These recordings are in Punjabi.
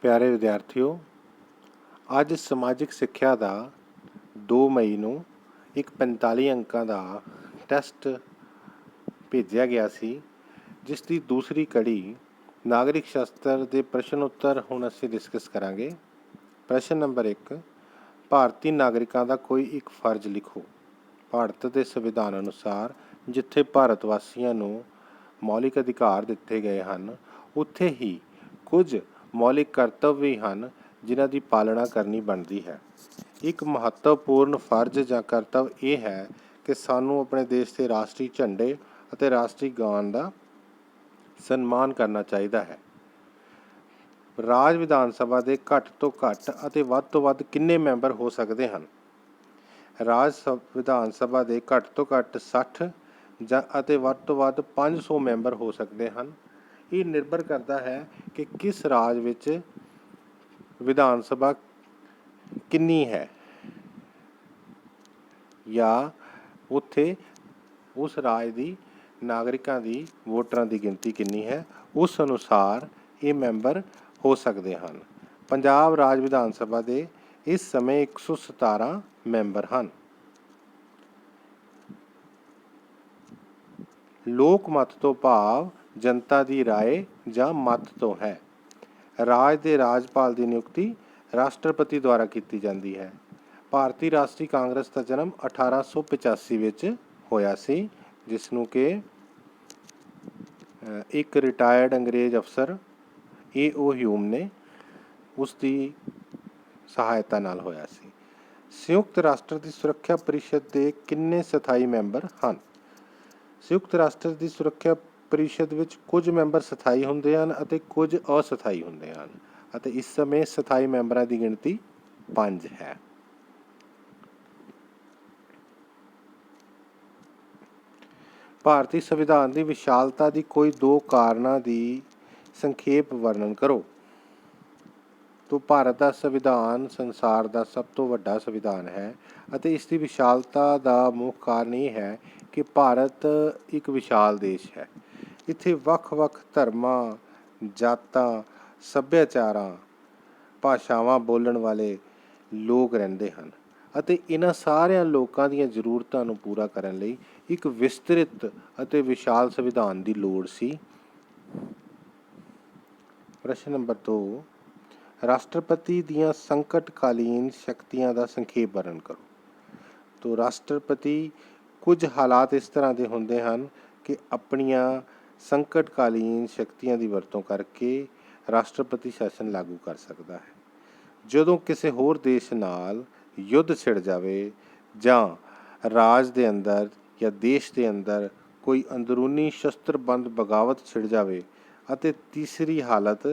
ਪਿਆਰੇ ਵਿਦਿਆਰਥੀਓ, ਅੱਜ ਸਮਾਜਿਕ ਸਿੱਖਿਆ ਦਾ 2 ਮਈ ਨੂੰ ਇੱਕ 45 ਅੰਕਾਂ ਦਾ ਟੈਸਟ ਭੇਜਿਆ ਗਿਆ ਸੀ, ਜਿਸ ਦੀ ਦੂਸਰੀ ਕੜੀ ਨਾਗਰਿਕ ਸ਼ਾਸਤਰ ਦੇ ਪ੍ਰਸ਼ਨ ਉੱਤਰ ਹੁਣ ਅਸੀਂ ਡਿਸਕਸ ਕਰਾਂਗੇ। ਪ੍ਰਸ਼ਨ ਨੰਬਰ 1, ਭਾਰਤੀ ਨਾਗਰਿਕਾਂ ਦਾ ਕੋਈ ਇੱਕ ਫਰਜ਼ ਲਿਖੋ। ਭਾਰਤ ਦੇ ਸੰਵਿਧਾਨ ਅਨੁਸਾਰ ਜਿੱਥੇ ਭਾਰਤ ਵਾਸੀਆਂ ਨੂੰ ਮੌਲਿਕ ਅਧਿਕਾਰ ਦਿੱਤੇ ਗਏ ਹਨ, ਉੱਥੇ ਹੀ ਕੁਝ ਮੌਲਿਕ ਕਰਤੱਵ ਵੀ ਹਨ ਜਿਨ੍ਹਾਂ ਦੀ ਪਾਲਣਾ ਕਰਨੀ ਬਣਦੀ ਹੈ। ਇੱਕ ਮਹੱਤਵਪੂਰਨ ਫਰਜ਼ ਜਾਂ ਕਰਤੱਵ ਇਹ ਹੈ ਕਿ ਸਾਨੂੰ ਆਪਣੇ ਦੇਸ਼ ਦੇ ਰਾਸ਼ਟਰੀ ਝੰਡੇ ਅਤੇ ਰਾਸ਼ਟਰੀ ਗਾਨ ਦਾ ਸਨਮਾਨ ਕਰਨਾ ਚਾਹੀਦਾ ਹੈ। ਰਾਜ ਵਿਧਾਨ ਸਭਾ ਦੇ ਘੱਟ ਤੋਂ ਘੱਟ ਅਤੇ ਵੱਧ ਤੋਂ ਵੱਧ ਕਿੰਨੇ ਮੈਂਬਰ ਹੋ ਸਕਦੇ ਹਨ? ਰਾਜ ਵਿਧਾਨ ਸਭਾ ਦੇ ਘੱਟ ਤੋਂ ਘੱਟ 60 ਅਤੇ ਵੱਧ ਤੋਂ ਵੱਧ 500 ਮੈਂਬਰ ਹੋ ਸਕਦੇ ਹਨ। ਇਹ ਨਿਰਭਰ ਕਰਦਾ ਹੈ ਕਿ ਕਿਸ ਰਾਜ ਵਿੱਚ ਵਿਧਾਨ ਸਭਾ ਕਿੰਨੀ ਹੈ ਜਾਂ ਉੱਥੇ ਉਸ ਰਾਜ ਦੀ ਨਾਗਰਿਕਾਂ ਦੀ ਵੋਟਰਾਂ ਦੀ ਗਿਣਤੀ ਕਿੰਨੀ ਹੈ, ਉਸ ਅਨੁਸਾਰ ਇਹ ਮੈਂਬਰ ਹੋ ਸਕਦੇ ਹਨ। ਪੰਜਾਬ ਰਾਜ ਵਿਧਾਨ ਸਭਾ ਦੇ ਇਸ ਸਮੇਂ 117 ਮੈਂਬਰ ਹਨ। ਲੋਕ ਮਤ ਤੋਂ ਭਾਵ ਜਨਤਾ ਦੀ ਰਾਏ ਜਾਂ ਮਤ ਤੋਂ ਹੈ। ਰਾਜ ਦੇ ਰਾਜਪਾਲ ਦੀ ਨਿਯੁਕਤੀ ਰਾਸ਼ਟਰਪਤੀ ਦੁਆਰਾ ਕੀਤੀ ਜਾਂਦੀ ਹੈ। ਭਾਰਤੀ ਰਾਸ਼ਟਰੀ ਕਾਂਗਰਸ ਦਾ ਜਨਮ 1885 ਵਿੱਚ ਹੋਇਆ ਸੀ, ਜਿਸ ਨੂੰ ਕਿ ਇੱਕ ਰਿਟਾਇਰਡ ਅੰਗਰੇਜ਼ ਅਫਸਰ A.O. ਹਿਊਮ ਨੇ ਉਸ ਦੀ ਸਹਾਇਤਾ ਨਾਲ ਹੋਇਆ ਸੀ। ਸੰਯੁਕਤ ਰਾਸ਼ਟਰ ਦੀ ਸੁਰੱਖਿਆ ਪਰਿਸ਼ਦ ਦੇ ਕਿੰਨੇ ਸਥਾਈ ਮੈਂਬਰ ਹਨ? ਸੰਯੁਕਤ ਰਾਸ਼ਟਰ ਦੀ ਸੁਰੱਖਿਆ ਪਰਿਸ਼ਦ ਵਿੱਚ ਕੁਝ ਮੈਂਬਰ ਸਥਾਈ ਹੁੰਦੇ ਹਨ ਅਤੇ ਕੁਝ ਅਸਥਾਈ ਹੁੰਦੇ ਹਨ, ਅਤੇ ਇਸ ਸਮੇਂ ਸਥਾਈ ਮੈਂਬਰਾਂ ਦੀ ਗਿਣਤੀ 5 ਹੈ। ਭਾਰਤੀ ਸੰਵਿਧਾਨ ਦੀ ਵਿਸ਼ਾਲਤਾ ਦੀ ਕੋਈ 2 ਕਾਰਨਾਂ ਦੀ ਸੰਖੇਪ ਵਰਣਨ ਕਰੋ। ਤੋਂ ਭਾਰਤ ਦਾ ਸੰਵਿਧਾਨ ਸੰਸਾਰ ਦਾ ਸਭ ਤੋਂ ਵੱਡਾ ਸੰਵਿਧਾਨ ਹੈ ਅਤੇ ਇਸ ਦੀ ਵਿਸ਼ਾਲਤਾ ਦਾ ਮੁੱਖ ਕਾਰਨ ਇਹ ਹੈ ਕਿ ਭਾਰਤ ਇੱਕ ਵਿਸ਼ਾਲ ਦੇਸ਼ ਹੈ। ਇੱਥੇ ਵੱਖ-ਵੱਖ ਧਰਮਾਂ, ਜਾਤਾਂ, ਸੱਭਿਆਚਾਰਾਂ, ਭਾਸ਼ਾਵਾਂ ਬੋਲਣ ਵਾਲੇ ਲੋਕ ਰਹਿੰਦੇ ਹਨ ਅਤੇ ਇਹਨਾਂ ਸਾਰਿਆਂ ਲੋਕਾਂ ਦੀਆਂ ਜ਼ਰੂਰਤਾਂ ਨੂੰ ਪੂਰਾ ਕਰਨ ਲਈ ਇੱਕ ਵਿਸਤ੍ਰਿਤ ਅਤੇ ਵਿਸ਼ਾਲ ਸੰਵਿਧਾਨ ਦੀ ਲੋੜ ਸੀ। ਪ੍ਰਸ਼ਨ ਨੰਬਰ 2, ਰਾਸ਼ਟਰਪਤੀ ਦੀਆਂ ਸੰਕਟਕਾਲੀਨ ਸ਼ਕਤੀਆਂ ਦਾ ਸੰਖੇਪ ਵਰਣਨ ਕਰੋ। ਤੋ ਰਾਸ਼ਟਰਪਤੀ ਕੁਝ ਹਾਲਾਤ ਇਸ ਤਰ੍ਹਾਂ ਦੇ ਹੁੰਦੇ ਹਨ ਕਿ ਆਪਣੀਆਂ ਸੰਕਟਕਾਲੀਨ ਸ਼ਕਤੀਆਂ ਦੀ ਵਰਤੋਂ ਕਰਕੇ ਰਾਸ਼ਟਰਪਤੀ ਸ਼ਾਸਨ ਲਾਗੂ ਕਰ ਸਕਦਾ ਹੈ। ਜਦੋਂ ਕਿਸੇ ਹੋਰ ਦੇਸ਼ ਨਾਲ ਯੁੱਧ ਛਿੜ ਜਾਵੇ ਜਾਂ ਰਾਜ ਦੇ ਅੰਦਰ ਜਾਂ ਦੇਸ਼ ਦੇ ਅੰਦਰ ਕੋਈ ਅੰਦਰੂਨੀ ਸ਼ਸਤਰਬੰਦ ਬਗਾਵਤ ਛਿੜ ਜਾਵੇ, ਅਤੇ ਤੀਸਰੀ ਹਾਲਤ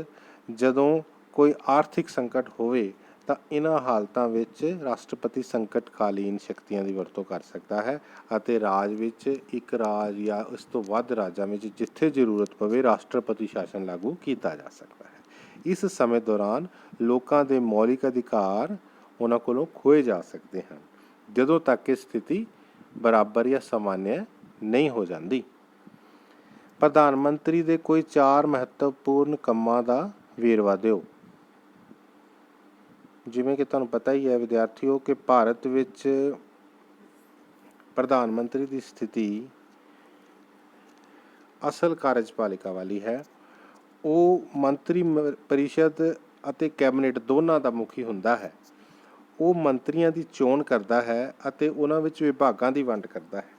ਜਦੋਂ ਕੋਈ ਆਰਥਿਕ ਸੰਕਟ ਹੋਵੇ, ਤਾਂ ਇਹਨਾਂ ਹਾਲਤਾਂ ਵਿੱਚ ਰਾਸ਼ਟਰਪਤੀ ਸੰਕਟਕਾਲੀਨ ਸ਼ਕਤੀਆਂ ਦੀ ਵਰਤੋਂ ਕਰ ਸਕਦਾ ਹੈ ਅਤੇ ਰਾਜ ਵਿੱਚ ਇੱਕ ਰਾਜ ਜਾਂ ਇਸ ਤੋਂ ਵੱਧ ਰਾਜਾਂ ਵਿੱਚ ਜਿੱਥੇ ਜ਼ਰੂਰਤ ਪਵੇ ਰਾਸ਼ਟਰਪਤੀ ਸ਼ਾਸਨ ਲਾਗੂ ਕੀਤਾ ਜਾ ਸਕਦਾ ਹੈ। ਇਸ ਸਮੇਂ ਦੌਰਾਨ ਲੋਕਾਂ ਦੇ ਮੌਲਿਕ ਅਧਿਕਾਰ ਉਹਨਾਂ ਕੋਲੋਂ ਖੋਏ ਜਾ ਸਕਦੇ ਹਨ, ਜਦੋਂ ਤੱਕ ਇਹ ਸਥਿਤੀ ਬਰਾਬਰ ਜਾਂ ਸਮਾਨਿਆ ਨਹੀਂ ਹੋ ਜਾਂਦੀ। ਪ੍ਰਧਾਨ ਮੰਤਰੀ ਦੇ ਕੋਈ 4 ਮਹੱਤਵਪੂਰਨ ਕੰਮਾਂ ਦਾ ਵੇਰਵਾ ਦਿਓ। ਜਿਵੇਂ ਕਿ ਤੁਹਾਨੂੰ ਪਤਾ ਹੀ ਹੈ ਵਿਦਿਆਰਥੀਓ ਕਿ ਭਾਰਤ ਵਿੱਚ ਪ੍ਰਧਾਨ ਮੰਤਰੀ ਦੀ ਸਥਿਤੀ ਅਸਲ ਕਾਰਜਪਾਲਿਕਾ ਵਾਲੀ ਹੈ। ਉਹ ਮੰਤਰੀ ਪਰਿਸ਼ਦ ਅਤੇ ਕੈਬਨਿਟ ਦੋਨਾਂ ਦਾ ਮੁਖੀ ਹੁੰਦਾ ਹੈ। ਉਹ ਮੰਤਰੀਆਂ ਦੀ ਚੋਣ ਕਰਦਾ ਹੈ ਅਤੇ ਉਹਨਾਂ ਵਿੱਚ ਵਿਭਾਗਾਂ ਦੀ ਵੰਡ ਕਰਦਾ ਹੈ।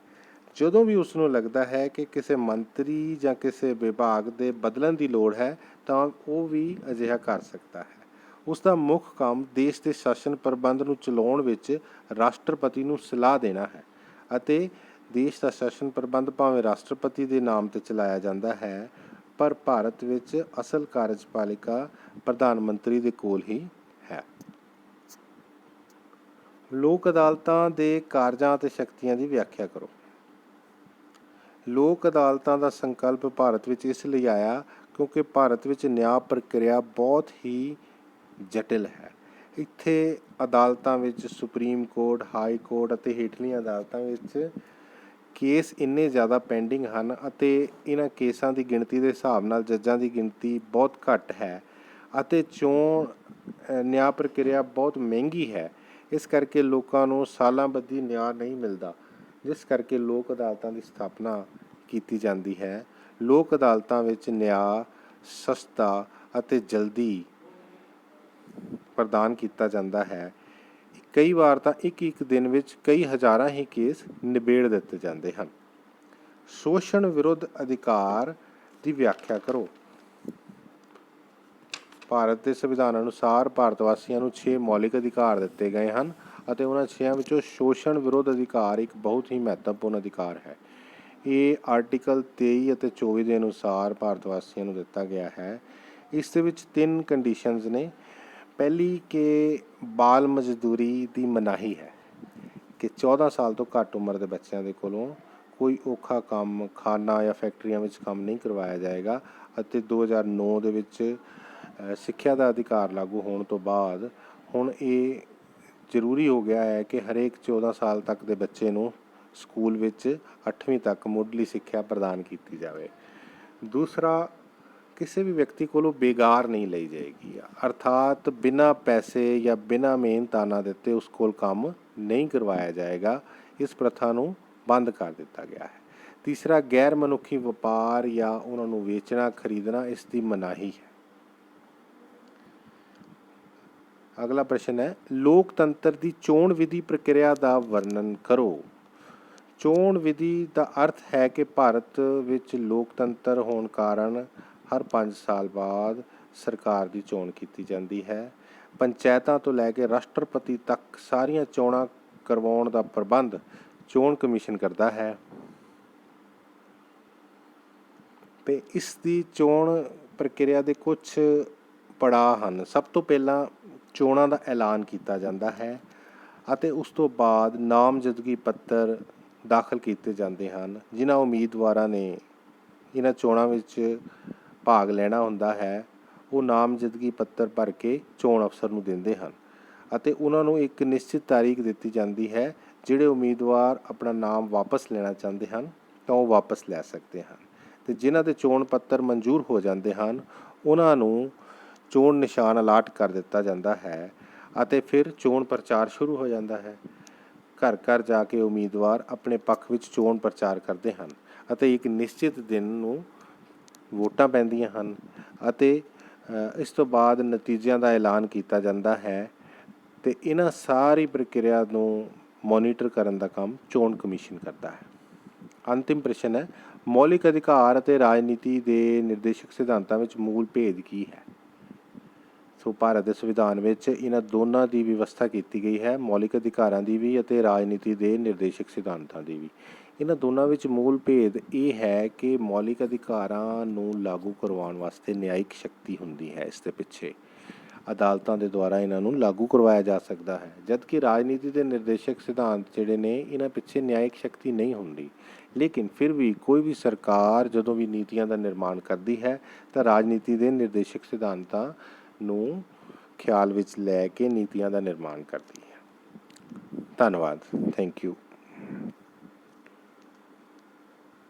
ਜਦੋਂ ਵੀ ਉਸ ਨੂੰ ਲੱਗਦਾ ਹੈ ਕਿ ਕਿਸੇ ਮੰਤਰੀ ਜਾਂ ਕਿਸੇ ਵਿਭਾਗ ਦੇ ਬਦਲਣ ਦੀ ਲੋੜ ਹੈ, ਤਾਂ ਉਹ ਵੀ ਅਜਿਹਾ ਕਰ ਸਕਦਾ ਹੈ। ਉਸ ਦਾ ਮੁੱਖ ਕੰਮ ਦੇਸ਼ ਦੇ ਸ਼ਾਸਨ ਪ੍ਰਬੰਧ ਨੂੰ ਚਲਾਉਣ ਵਿੱਚ ਰਾਸ਼ਟਰਪਤੀ ਨੂੰ ਸਲਾਹ ਦੇਣਾ ਹੈ, ਅਤੇ ਦੇਸ਼ ਦਾ ਸ਼ਾਸਨ ਪ੍ਰਬੰਧ ਭਾਵੇਂ ਰਾਸ਼ਟਰਪਤੀ ਦੇ ਨਾਮ 'ਤੇ ਚਲਾਇਆ ਜਾਂਦਾ ਹੈ, ਪਰ ਭਾਰਤ ਵਿੱਚ ਅਸਲ ਕਾਰਜਪਾਲਿਕਾ ਪ੍ਰਧਾਨ ਮੰਤਰੀ ਦੇ ਕੋਲ ਹੀ ਹੈ। ਲੋਕ ਅਦਾਲਤਾਂ ਦੇ ਕਾਰਜਾਂ ਅਤੇ ਸ਼ਕਤੀਆਂ ਦੀ ਵਿਆਖਿਆ ਕਰੋ। ਲੋਕ ਅਦਾਲਤਾਂ ਦਾ ਸੰਕਲਪ ਭਾਰਤ ਵਿੱਚ ਇਸ ਲਈ ਆਇਆ ਕਿਉਂਕਿ ਭਾਰਤ ਵਿੱਚ ਨਿਆਂ ਪ੍ਰਕਿਰਿਆ ਬਹੁਤ ਹੀ ਜਟਿਲ ਹੈ। ਇੱਥੇ ਅਦਾਲਤਾਂ ਵਿੱਚ ਸੁਪਰੀਮ ਕੋਰਟ, ਹਾਈ ਕੋਰਟ ਅਤੇ ਹੇਠਲੀਆਂ ਅਦਾਲਤਾਂ ਵਿੱਚ ਕੇਸ ਇੰਨੇ ਜ਼ਿਆਦਾ ਪੈਂਡਿੰਗ ਹਨ ਅਤੇ ਇਹਨਾਂ ਕੇਸਾਂ ਦੀ ਗਿਣਤੀ ਦੇ ਹਿਸਾਬ ਨਾਲ ਜੱਜਾਂ ਦੀ ਗਿਣਤੀ ਬਹੁਤ ਘੱਟ ਹੈ, ਅਤੇ ਚੋਣ ਨਿਆਂ ਪ੍ਰਕਿਰਿਆ ਬਹੁਤ ਮਹਿੰਗੀ ਹੈ। ਇਸ ਕਰਕੇ ਲੋਕਾਂ ਨੂੰ ਸਾਲਾਂ ਬੱਧੀ ਨਿਆਂ ਨਹੀਂ ਮਿਲਦਾ, ਜਿਸ ਕਰਕੇ ਲੋਕ ਅਦਾਲਤਾਂ ਦੀ ਸਥਾਪਨਾ ਕੀਤੀ ਜਾਂਦੀ ਹੈ। ਲੋਕ ਅਦਾਲਤਾਂ ਵਿੱਚ ਨਿਆਂ ਸਸਤਾ ਅਤੇ ਜਲਦੀ ਪ੍ਰਦਾਨ ਕੀਤਾ ਜਾਂਦਾ ਹੈ। ਕਈ ਵਾਰ ਤਾਂ ਇੱਕ ਦਿਨ ਵਿੱਚ ਕਈ ਹਜ਼ਾਰਾਂ ਹੀ ਕੇਸ ਨਿਬੇੜ ਦਿੱਤੇ ਜਾਂਦੇ ਹਨ। ਸ਼ੋਸ਼ਣ ਵਿਰੁੱਧ ਅਧਿਕਾਰ ਦੀ ਵਿਆਖਿਆ ਕਰੋ। ਭਾਰਤ ਦੇ ਸੰਵਿਧਾਨ ਅਨੁਸਾਰ ਭਾਰਤ ਵਾਸੀਆਂ ਨੂੰ 6 ਮੌਲਿਕ ਅਧਿਕਾਰ ਦਿੱਤੇ ਗਏ ਹਨ ਅਤੇ ਉਹਨਾਂ 6 ਵਿੱਚੋਂ ਸ਼ੋਸ਼ਣ ਵਿਰੁੱਧ ਅਧਿਕਾਰ ਇੱਕ ਬਹੁਤ ਹੀ ਮਹੱਤਵਪੂਰਨ ਅਧਿਕਾਰ ਹੈ। ਇਹ ਆਰਟੀਕਲ 23 ਅਤੇ 24 ਦੇ ਅਨੁਸਾਰ ਭਾਰਤ ਵਾਸੀਆਂ ਨੂੰ ਦਿੱਤਾ ਗਿਆ ਹੈ। ਇਸ ਦੇ ਵਿੱਚ 3 ਕੰਡੀਸ਼ਨਸ ਨੇ। ਪਹਿਲੀ ਕਿ ਬਾਲ ਮਜ਼ਦੂਰੀ ਦੀ ਮਨਾਹੀ ਹੈ, ਕਿ 14 ਸਾਲ ਤੋਂ ਘੱਟ ਉਮਰ ਦੇ ਬੱਚਿਆਂ ਦੇ ਕੋਲੋਂ ਕੋਈ ਔਖਾ ਕੰਮ ਖਾਨਾ ਜਾਂ ਫੈਕਟਰੀਆਂ ਵਿੱਚ ਕੰਮ ਨਹੀਂ ਕਰਵਾਇਆ ਜਾਏਗਾ। ਅਤੇ 2009 ਦੇ ਵਿੱਚ ਸਿੱਖਿਆ ਦਾ ਅਧਿਕਾਰ ਲਾਗੂ ਹੋਣ ਤੋਂ ਬਾਅਦ ਹੁਣ ਇਹ ਜ਼ਰੂਰੀ ਹੋ ਗਿਆ ਹੈ ਕਿ ਹਰੇਕ 14 ਸਾਲ ਤੱਕ ਦੇ ਬੱਚੇ ਨੂੰ ਸਕੂਲ ਵਿੱਚ 8ਵੀਂ ਤੱਕ ਮੁੱਢਲੀ ਸਿੱਖਿਆ ਪ੍ਰਦਾਨ ਕੀਤੀ ਜਾਵੇ। ਦੂਸਰਾ, ਕਿਸੇ ਵੀ ਵਿਅਕਤੀ ਕੋਲੋਂ ਬੇਗਾਰ ਨਹੀਂ ਲਈ ਜਾਏਗੀ, ਅਰਥਾਤ ਬਿਨਾਂ ਪੈਸੇ ਜਾਂ ਬਿਨਾਂ ਮਿਹਨਤਾਨਾ ਦਿੱਤੇ ਉਸ ਕੋਲ ਕੰਮ ਨਹੀਂ ਕਰਵਾਇਆ ਜਾਏਗਾ। ਇਸ ਪ੍ਰਥਾ ਨੂੰ ਬੰਦ ਕਰ ਦਿੱਤਾ ਗਿਆ ਹੈ। ਤੀਸਰਾ, ਗੈਰ ਮਨੁੱਖੀ ਵਪਾਰ ਜਾਂ ਉਹਨਾਂ ਨੂੰ ਵੇਚਣਾ ਖਰੀਦਣਾ, ਇਸ ਦੀ ਮਨਾਹੀ ਹੈ। ਅਗਲਾ ਪ੍ਰਸ਼ਨ ਹੈ, ਲੋਕਤੰਤਰ ਦੀ ਚੋਣ ਵਿਧੀ ਪ੍ਰਕਿਰਿਆ ਦਾ ਵਰਣਨ ਕਰੋ। ਚੋਣ ਵਿਧੀ ਦਾ ਅਰਥ ਹੈ ਕਿ ਭਾਰਤ ਵਿੱਚ ਲੋਕਤੰਤਰ ਹੋਣ ਕਾਰਨ ਹਰ 5 ਸਾਲ ਬਾਅਦ ਸਰਕਾਰ ਦੀ ਚੋਣ ਕੀਤੀ ਜਾਂਦੀ ਹੈ। ਪੰਚਾਇਤਾਂ ਤੋਂ ਲੈ ਕੇ ਰਾਸ਼ਟਰਪਤੀ ਤੱਕ ਸਾਰੀਆਂ ਚੋਣਾਂ ਕਰਵਾਉਣ ਦਾ ਪ੍ਰਬੰਧ ਚੋਣ ਕਮਿਸ਼ਨ ਕਰਦਾ ਹੈ ਤੇ ਇਸ ਦੀ ਚੋਣ ਪ੍ਰਕਿਰਿਆ ਦੇ ਕੁਝ ਪੜਾਅ ਹਨ। ਸਭ ਤੋਂ ਪਹਿਲਾਂ ਚੋਣਾਂ ਦਾ ਐਲਾਨ ਕੀਤਾ ਜਾਂਦਾ ਹੈ ਅਤੇ ਉਸ ਤੋਂ ਬਾਅਦ ਨਾਮਜ਼ਦਗੀ ਪੱਤਰ ਦਾਖਲ ਕੀਤੇ ਜਾਂਦੇ ਹਨ। ਜਿਨ੍ਹਾਂ ਉਮੀਦਵਾਰਾਂ ਨੇ ਇਹਨਾਂ ਚੋਣਾਂ ਵਿੱਚ ਭਾਗ ਲੈਣਾ ਹੁੰਦਾ ਹੈ, ਉਹ ਨਾਮਜ਼ਦਗੀ ਪੱਤਰ ਭਰ ਕੇ ਚੋਣ ਅਫਸਰ ਨੂੰ ਦਿੰਦੇ ਹਨ ਅਤੇ ਉਹਨਾਂ ਨੂੰ ਇੱਕ ਨਿਸ਼ਚਿਤ ਤਾਰੀਖ ਦਿੱਤੀ ਜਾਂਦੀ ਹੈ। ਜਿਹੜੇ ਉਮੀਦਵਾਰ ਆਪਣਾ ਨਾਮ ਵਾਪਸ ਲੈਣਾ ਚਾਹੁੰਦੇ ਹਨ ਤਾਂ ਉਹ ਵਾਪਸ ਲੈ ਸਕਦੇ ਹਨ, ਅਤੇ ਜਿਨ੍ਹਾਂ ਦੇ ਚੋਣ ਪੱਤਰ ਮਨਜ਼ੂਰ ਹੋ ਜਾਂਦੇ ਹਨ ਉਹਨਾਂ ਨੂੰ ਚੋਣ ਨਿਸ਼ਾਨ ਅਲਾਟ ਕਰ ਦਿੱਤਾ ਜਾਂਦਾ ਹੈ ਅਤੇ ਫਿਰ ਚੋਣ ਪ੍ਰਚਾਰ ਸ਼ੁਰੂ ਹੋ ਜਾਂਦਾ ਹੈ। ਘਰ ਘਰ ਜਾ ਕੇ ਉਮੀਦਵਾਰ ਆਪਣੇ ਪੱਖ ਵਿੱਚ ਚੋਣ ਪ੍ਰਚਾਰ ਕਰਦੇ ਹਨ ਅਤੇ ਇੱਕ ਨਿਸ਼ਚਿਤ ਦਿਨ ਨੂੰ ਵੋਟਾਂ ਪੈਂਦੀਆਂ ਹਨ ਅਤੇ ਇਸ ਤੋਂ ਬਾਅਦ ਨਤੀਜਿਆਂ ਦਾ ਐਲਾਨ ਕੀਤਾ ਜਾਂਦਾ ਹੈ ਅਤੇ ਇਹਨਾਂ ਸਾਰੀ ਪ੍ਰਕਿਰਿਆ ਨੂੰ ਮੋਨੀਟਰ ਕਰਨ ਦਾ ਕੰਮ ਚੋਣ ਕਮਿਸ਼ਨ ਕਰਦਾ ਹੈ। ਅੰਤਿਮ ਪ੍ਰਸ਼ਨ ਹੈ, ਮੌਲਿਕ ਅਧਿਕਾਰ ਅਤੇ ਰਾਜਨੀਤੀ ਦੇ ਨਿਰਦੇਸ਼ਕ ਸਿਧਾਂਤਾਂ ਵਿੱਚ ਮੂਲ ਭੇਦ ਕੀ ਹੈ? ਸੋ ਭਾਰਤ ਦੇ ਸੰਵਿਧਾਨ ਵਿੱਚ ਇਹਨਾਂ ਦੋਨਾਂ ਦੀ ਵਿਵਸਥਾ ਕੀਤੀ ਗਈ ਹੈ, ਮੌਲਿਕ ਅਧਿਕਾਰਾਂ ਦੀ ਵੀ ਅਤੇ ਰਾਜਨੀਤੀ ਦੇ ਨਿਰਦੇਸ਼ਕ ਸਿਧਾਂਤਾਂ ਦੀ ਵੀ। ਇਹਨਾਂ ਦੋਨਾਂ ਵਿੱਚ ਮੂਲ ਭੇਦ ਇਹ ਹੈ ਕਿ ਮੌਲਿਕ ਅਧਿਕਾਰਾਂ ਨੂੰ ਲਾਗੂ ਕਰਵਾਉਣ ਵਾਸਤੇ ਨਿਆਇਕ ਸ਼ਕਤੀ ਹੁੰਦੀ ਹੈ, ਇਸ ਦੇ ਪਿੱਛੇ ਅਦਾਲਤਾਂ ਦੇ ਦੁਆਰਾ ਇਹਨਾਂ ਨੂੰ ਲਾਗੂ ਕਰਵਾਇਆ ਜਾ ਸਕਦਾ ਹੈ, ਜਦਕਿ ਰਾਜਨੀਤੀ ਦੇ ਨਿਰਦੇਸ਼ਕ ਸਿਧਾਂਤ ਜਿਹੜੇ ਨੇ ਇਹਨਾਂ ਪਿੱਛੇ ਨਿਆਇਕ ਸ਼ਕਤੀ ਨਹੀਂ ਹੁੰਦੀ। ਲੇਕਿਨ ਫਿਰ ਵੀ ਕੋਈ ਵੀ ਸਰਕਾਰ ਜਦੋਂ ਵੀ ਨੀਤੀਆਂ ਦਾ ਨਿਰਮਾਣ ਕਰਦੀ ਹੈ ਤਾਂ ਰਾਜਨੀਤੀ ਦੇ ਨਿਰਦੇਸ਼ਕ ਸਿਧਾਂਤਾਂ ਨੂੰ ਖਿਆਲ ਵਿੱਚ ਲੈ ਕੇ ਨੀਤੀਆਂ ਦਾ ਨਿਰਮਾਣ ਕਰਦੀ ਹੈ। ਧੰਨਵਾਦ। Thank you.